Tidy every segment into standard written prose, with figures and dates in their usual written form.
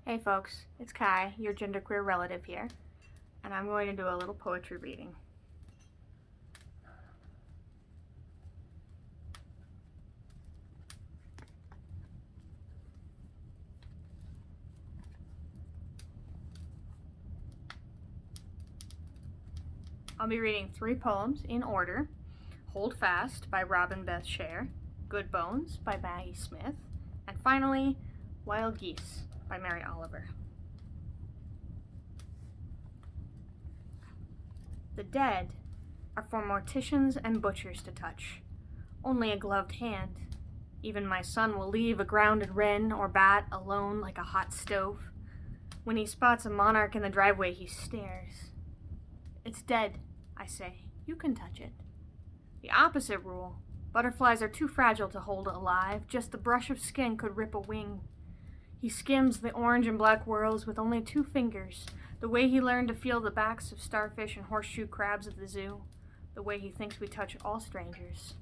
Hey folks, it's Kai, your genderqueer relative here, and I'm going to do a little poetry reading. I'll be reading 3 poems in order: Holdfast by Beth Schaer, Good Bones by Maggie Smith, and finally, Wild Geese by Mary Oliver. The dead are for morticians and butchers to touch, only a gloved hand. Even my son will leave a grounded wren or bat alone like a hot stove. When he spots a monarch in the driveway, he stares. It's dead, I say. You can touch it. The opposite rule. Butterflies are too fragile to hold alive. Just the brush of skin could rip a wing. He skims the orange and black whorls with only 2 fingers, the way he learned to feel the backs of starfish and horseshoe crabs at the zoo, the way he thinks we touch all strangers.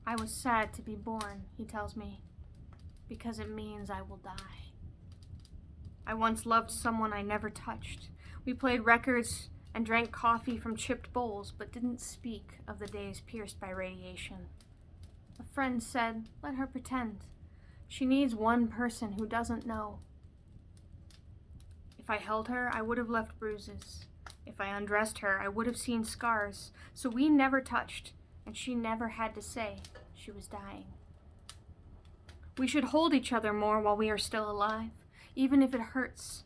I was sad to be born, he tells me, because it means I will die. I once loved someone I never touched. We played records and drank coffee from chipped bowls, but didn't speak of the days pierced by radiation. A friend said, let her pretend. She needs one person who doesn't know. If I held her, I would have left bruises. If I undressed her, I would have seen scars. So we never touched, and she never had to say she was dying. We should hold each other more while we are still alive, even if it hurts.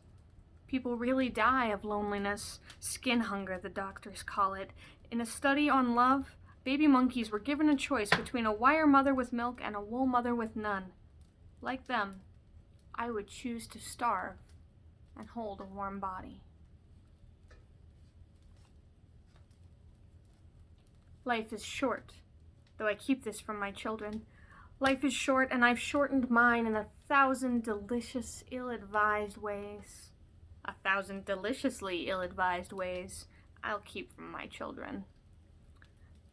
People really die of loneliness, skin hunger, the doctors call it. In a study on love, baby monkeys were given a choice between a wire mother with milk and a wool mother with none. Like them, I would choose to starve and hold a warm body. Life is short, though I keep this from my children. Life is short, and I've shortened mine in 1,000 delicious, ill-advised ways. 1,000 deliciously ill-advised ways I'll keep from my children.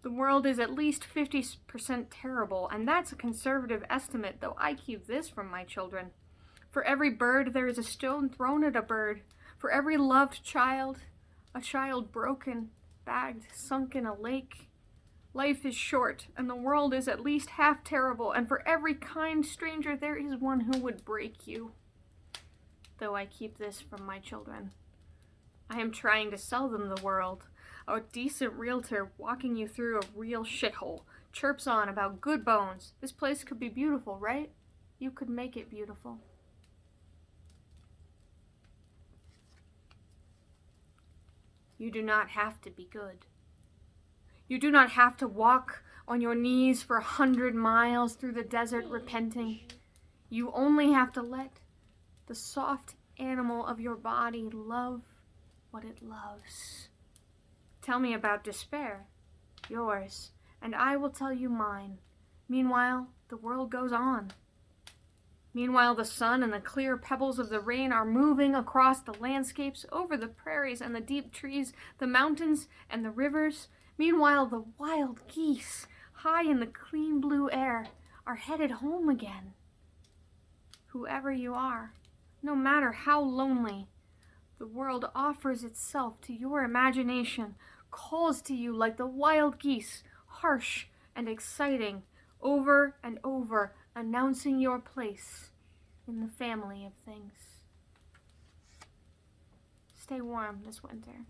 The world is at least 50% terrible, and that's a conservative estimate, though I keep this from my children. For every bird, there is a stone thrown at a bird. For every loved child, a child broken, bagged, sunk in a lake. Life is short, and the world is at least half terrible, and for every kind stranger, there is one who would break you. Though I keep this from my children. I am trying to sell them the world. A decent realtor walking you through a real shithole chirps on about good bones. This place could be beautiful, right? You could make it beautiful. You do not have to be good. You do not have to walk on your knees for 100 miles through the desert repenting. You only have to let the soft animal of your body love what it loves. Tell me about despair, yours, and I will tell you mine. Meanwhile, the world goes on. Meanwhile, the sun and the clear pebbles of the rain are moving across the landscapes, over the prairies and the deep trees, the mountains and the rivers. Meanwhile, the wild geese, high in the clean blue air, are headed home again. Whoever you are, no matter how lonely, the world offers itself to your imagination, calls to you like the wild geese, harsh and exciting, over and over, announcing your place in the family of things. Stay warm this winter.